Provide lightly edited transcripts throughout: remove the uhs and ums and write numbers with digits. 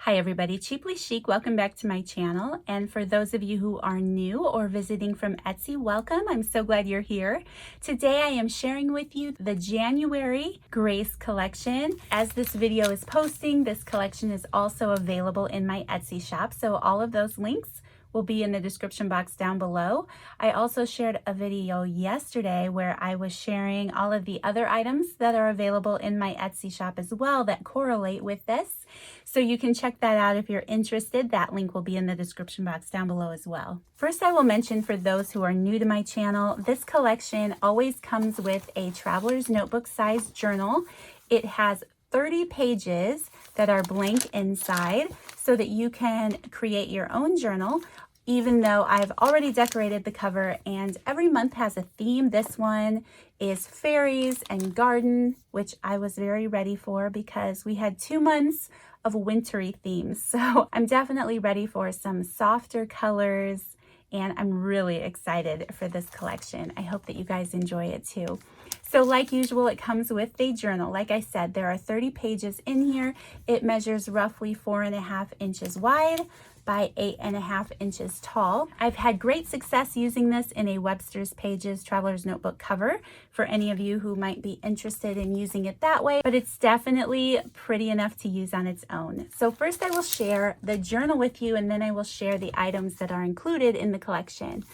Hi everybody, Cheaply Chic, welcome back to my channel. And for those of you who are new or visiting from Etsy, welcome. I'm so glad you're here. Today I am sharing with you the January Grace collection. As this video is posting, this collection is also available in my Etsy shop. So all of those links will be in the description box down below. I also shared a video yesterday where I was sharing all of the other items that are available in my Etsy shop as well that correlate with this. So you can check that out if you're interested. That link will be in the description box down below as well. First, I will mention for those who are new to my channel, this collection always comes with a traveler's notebook size journal. It has 30 pages that are blank inside so that you can create your own journal, even though I've already decorated the cover and every month has a theme. This one is fairies and garden, which I was very ready for because we had 2 months of wintry themes. So I'm definitely ready for some softer colors and I'm really excited for this collection. I hope that you guys enjoy it too. So like usual, it comes with a journal. Like I said, there are 30 pages in here. It measures roughly 4.5 inches wide by 8.5 inches tall. I've had great success using this in a Webster's Pages Traveler's Notebook cover for any of you who might be interested in using it that way, but it's definitely pretty enough to use on its own. So first I will share the journal with you and then I will share the items that are included in the collection.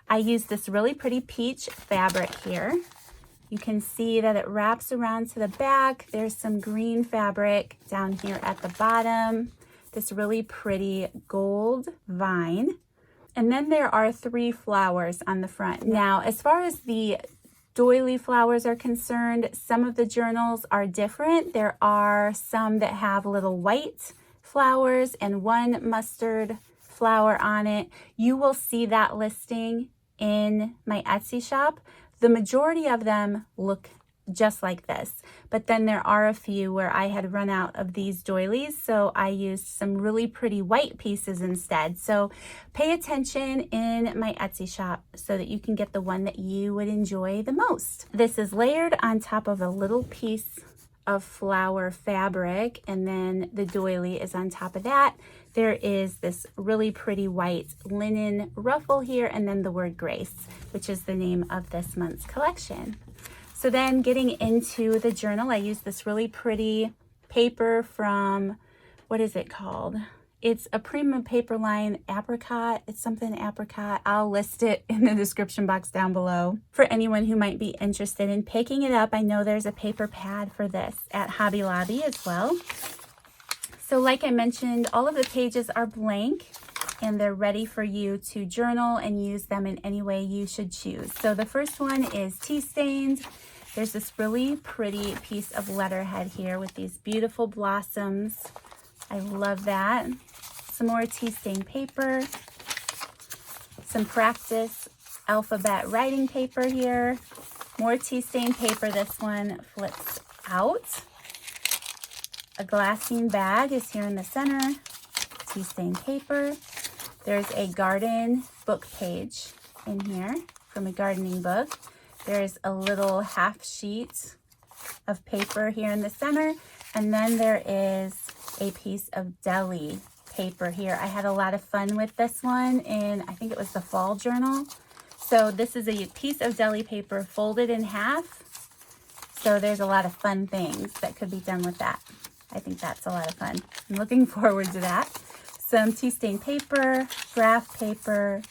I use this really pretty peach fabric here. You can see that it wraps around to the back. There's some green fabric down here at the bottom. This really pretty gold vine. And then there are 3 flowers on the front. Now, as far as the doily flowers are concerned, some of the journals are different. There are some that have little white flowers and 1 mustard flower on it. You will see that listing in my Etsy shop. The majority of them look just like this, but then there are a few where I had run out of these doilies, so I used some really pretty white pieces instead. So pay attention in my Etsy shop so that you can get the one that you would enjoy the most. This is layered on top of a little piece of flower fabric, and then the doily is on top of that. There is this really pretty white linen ruffle here, and then the word Grace, which is the name of this month's collection. So then getting into the journal, I use this really pretty paper from, what is it called? It's a Prima paper line apricot. It's something apricot. I'll list it in the description box down below for anyone who might be interested in picking it up. I know there's a paper pad for this at Hobby Lobby as well. So like I mentioned, all of the pages are blank and they're ready for you to journal and use them in any way you should choose. So the first one is tea stained. There's this really pretty piece of letterhead here with these beautiful blossoms. I love that. Some more tea stained paper, some practice alphabet writing paper here, more tea stained paper. This one flips out. A glassine bag is here in the center, tea stained paper. There's a garden book page in here from a gardening book. There's a little half sheet of paper here in the center, and then there is a piece of deli paper here. I had a lot of fun with this one in, I think it was the fall journal. So this is a piece of deli paper folded in half. So there's a lot of fun things that could be done with that. I think that's a lot of fun. I'm looking forward to that. Some tea stained paper, graph paper,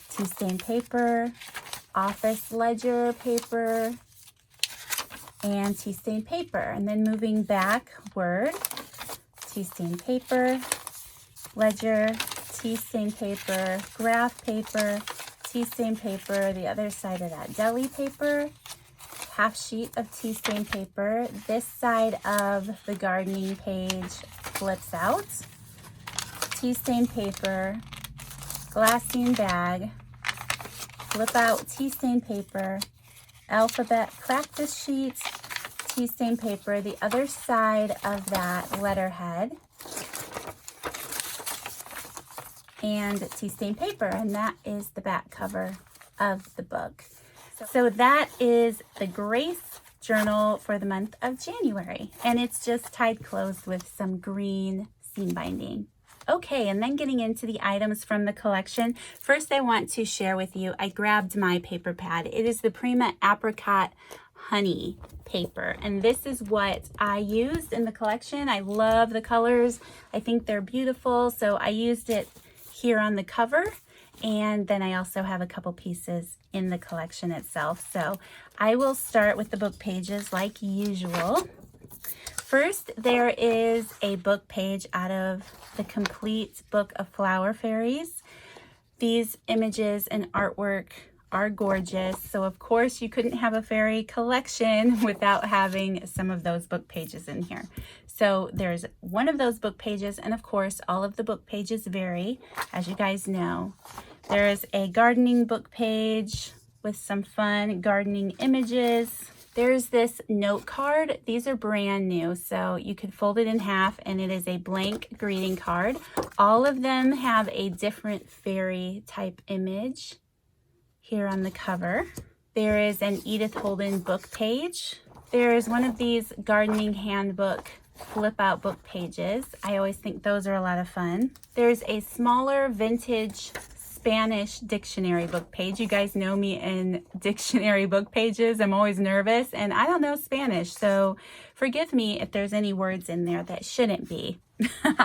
tea stained paper, office ledger paper, and tea stained paper. And then moving backward, tea stained paper, ledger, tea stained paper, graph paper, tea stained paper, the other side of that deli paper, half sheet of tea stained paper. This side of the gardening page flips out, tea stained paper, glassine bag, flip out tea stained paper, alphabet practice sheet, tea stained paper, the other side of that letterhead, and tea stained paper, and that is the back cover of the book. So that is the Grace journal for the month of January, and it's just tied closed with some green glassine binding. Okay, and then getting into the items from the collection. First, I want to share with you, I grabbed my paper pad. It is the Prima Apricot Honey paper, and this is what I used in the collection. I love the colors. I think they're beautiful, so I used it here on the cover, and then I also have a couple pieces in the collection itself. So I will start with the book pages like usual. First, there is a book page out of the complete book of Flower Fairies. These images and artwork are gorgeous. So of course you couldn't have a fairy collection without having some of those book pages in here. So there's one of those book pages, and of course all of the book pages vary, as you guys know. There's a gardening book page with some fun gardening images. There's this note card. These are brand new, so you could fold it in half, and it is a blank greeting card. All of them have a different fairy type image here on the cover. There is an Edith Holden book page. There is one of these gardening handbook flip out book pages. I always think those are a lot of fun. There's a smaller vintage Spanish dictionary book page. You guys know me in dictionary book pages. I'm always nervous, and I don't know Spanish, so forgive me if there's any words in there that shouldn't be.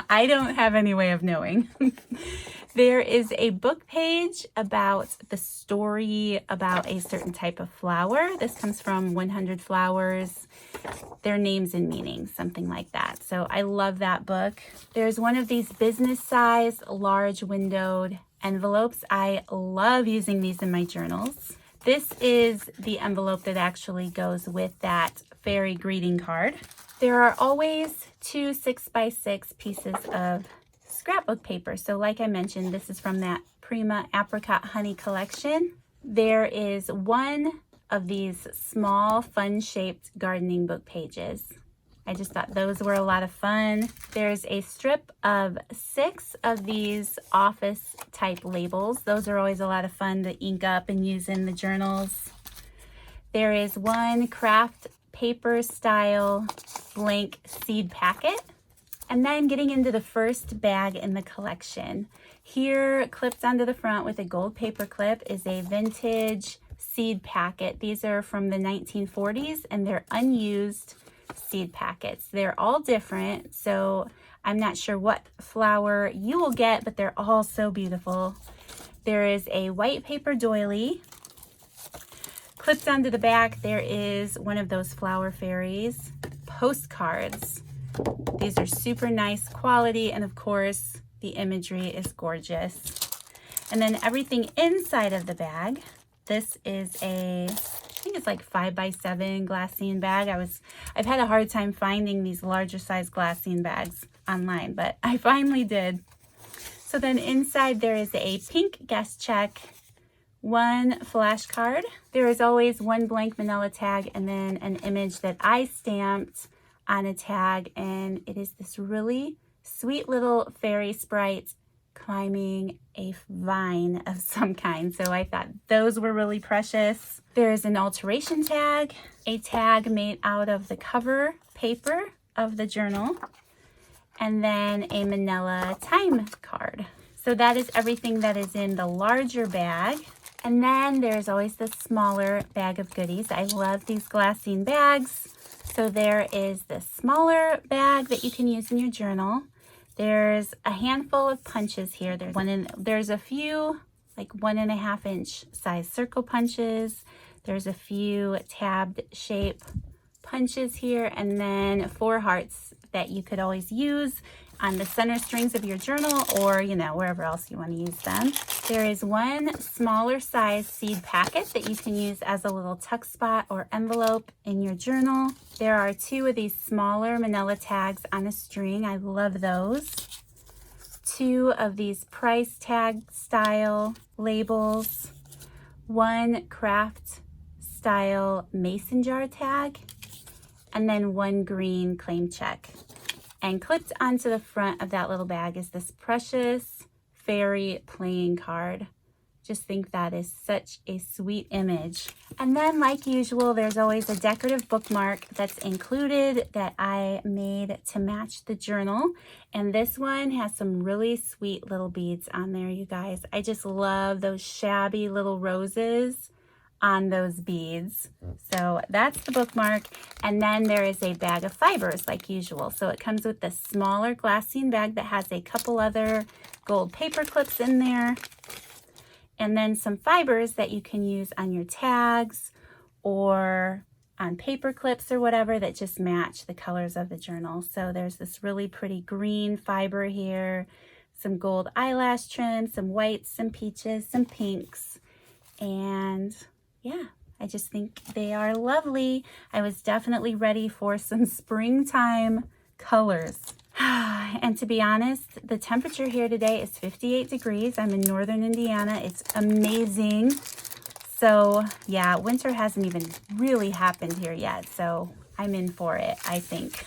I don't have any way of knowing. There is a book page about the story about a certain type of flower. This comes from 100 Flowers, their names and meanings, something like that. So I love that book. There's one of these business size, large windowed envelopes. I love using these in my journals. This is the envelope that actually goes with that fairy greeting card. There are always 2 6x6 pieces of scrapbook paper. So like I mentioned, this is from that Prima Apricot Honey collection. There is one of these small fun-shaped gardening book pages. I just thought those were a lot of fun. There's a strip of 6 of these office type labels. Those are always a lot of fun to ink up and use in the journals. There is one craft paper style blank seed packet. And then getting into the first bag in the collection. Here, clipped onto the front with a gold paper clip, is a vintage seed packet. These are from the 1940s, and they're unused seed packets. They're all different, so I'm not sure what flower you will get, but they're all so beautiful. There is a white paper doily. Clipped onto the back, there is one of those Flower Fairies postcards. These are super nice quality, and of course the imagery is gorgeous. And then everything inside of the bag, this is I think it's like 5x7 glassine bag. I've had a hard time finding these larger size glassine bags online, but I finally did. So then inside there is a pink guest check, one flashcard. There is always one blank manila tag, and then an image that I stamped on a tag, and it is this really sweet little fairy sprite climbing a vine of some kind. So I thought those were really precious. There is an alteration tag, a tag made out of the cover paper of the journal, and then a manila time card. So that is everything that is in the larger bag. And then there's always the smaller bag of goodies. I love these glassine bags. So there is this smaller bag that you can use in your journal. There's a handful of punches here. There's a few like 1.5 inch size circle punches. There's a few tabbed shape punches here, and then 4 hearts that you could always use on the center strings of your journal, or wherever else you want to use them. There is one smaller size seed packet that you can use as a little tuck spot or envelope in your journal. There are 2 of these smaller manila tags on a string. I love those. 2 of these price tag style labels. 1 craft style mason jar tag, and then 1 green claim check. And clipped onto the front of that little bag is this precious fairy playing card. Just think that is such a sweet image. And then like usual, there's always a decorative bookmark that's included that I made to match the journal. And this one has some really sweet little beads on there, you guys. I just love those shabby little roses on those beads. So that's the bookmark. And then there is a bag of fibers like usual. So it comes with this smaller glassine bag that has a couple other gold paper clips in there. And then some fibers that you can use on your tags or on paper clips or whatever that just match the colors of the journal. So there's this really pretty green fiber here, some gold eyelash trim, some whites, some peaches, some pinks, and yeah, I just think they are lovely. I was definitely ready for some springtime colors. And to be honest, the temperature here today is 58 degrees. I'm in northern Indiana. It's amazing. So yeah, winter hasn't even really happened here yet. So I'm in for it, I think.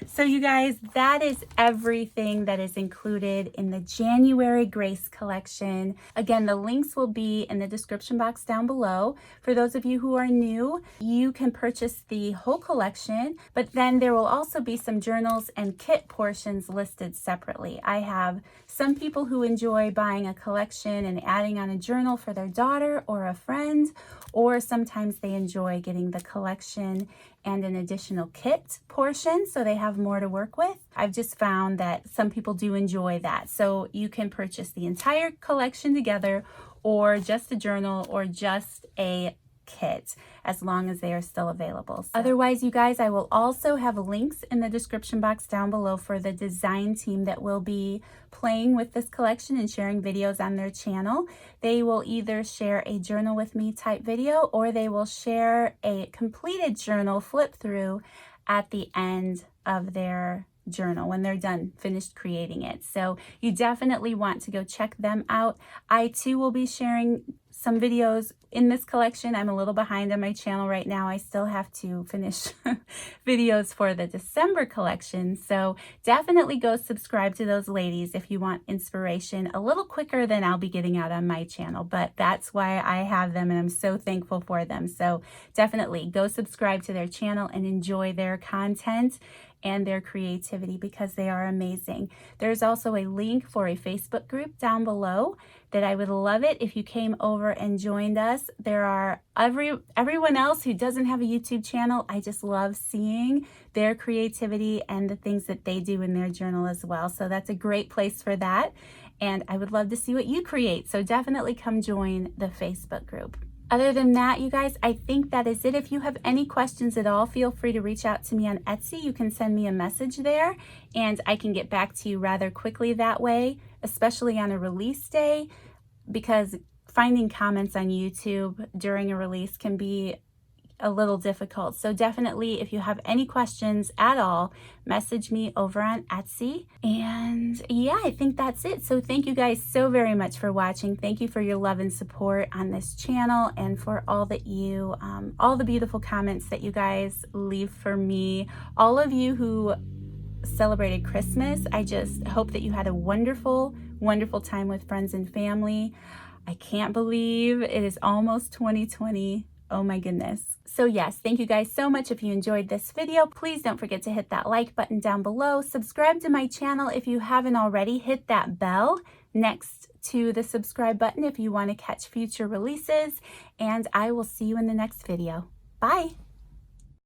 So you guys, that is everything that is included in the January Grace collection. Again, the links will be in the description box down below. For those of you who are new, you can purchase the whole collection, but then there will also be some journals and kit portions listed separately. I have some people who enjoy buying a collection and adding on a journal for their daughter or a friend, or sometimes they enjoy getting the collection and an additional kit portion so they have more to work with. I've just found that some people do enjoy that. So you can purchase the entire collection together or just a journal or just a kit as long as they are still available. So otherwise, you guys, I will also have links in the description box down below for the design team that will be playing with this collection and sharing videos on their channel. They will either share a journal with me type video or they will share a completed journal flip through at the end of their journal when they're done, finished creating it. So you definitely want to go check them out. I too will be sharing some videos in this collection. I'm a little behind on my channel right now. I still have to finish videos for the December collection. So definitely go subscribe to those ladies if you want inspiration a little quicker than I'll be getting out on my channel. But that's why I have them and I'm so thankful for them. So definitely go subscribe to their channel and enjoy their content and their creativity because they are amazing. There's also a link for a Facebook group down below that I would love it if you came over and joined us. There are everyone else who doesn't have a YouTube channel. I just love seeing their creativity and the things that they do in their journal as well. So that's a great place for that. And I would love to see what you create. So definitely come join the Facebook group. Other than that, you guys, I think that is it. If you have any questions at all, feel free to reach out to me on Etsy. You can send me a message there and I can get back to you rather quickly that way, especially on a release day, because finding comments on YouTube during a release can be a little difficult. So definitely, if you have any questions at all, message me over on Etsy. And yeah, I think that's it. So thank you guys so very much for watching. Thank you for your love and support on this channel and for all that you, all the beautiful comments that you guys leave for me. All of you who celebrated Christmas, I just hope that you had a wonderful, wonderful time with friends and family. I can't believe it is almost 2020. Oh my goodness. So yes, thank you guys so much. If you enjoyed this video, please don't forget to hit that like button down below. Subscribe to my channel if you haven't already. Hit that bell next to the subscribe button if you want to catch future releases. And I will see you in the next video. Bye.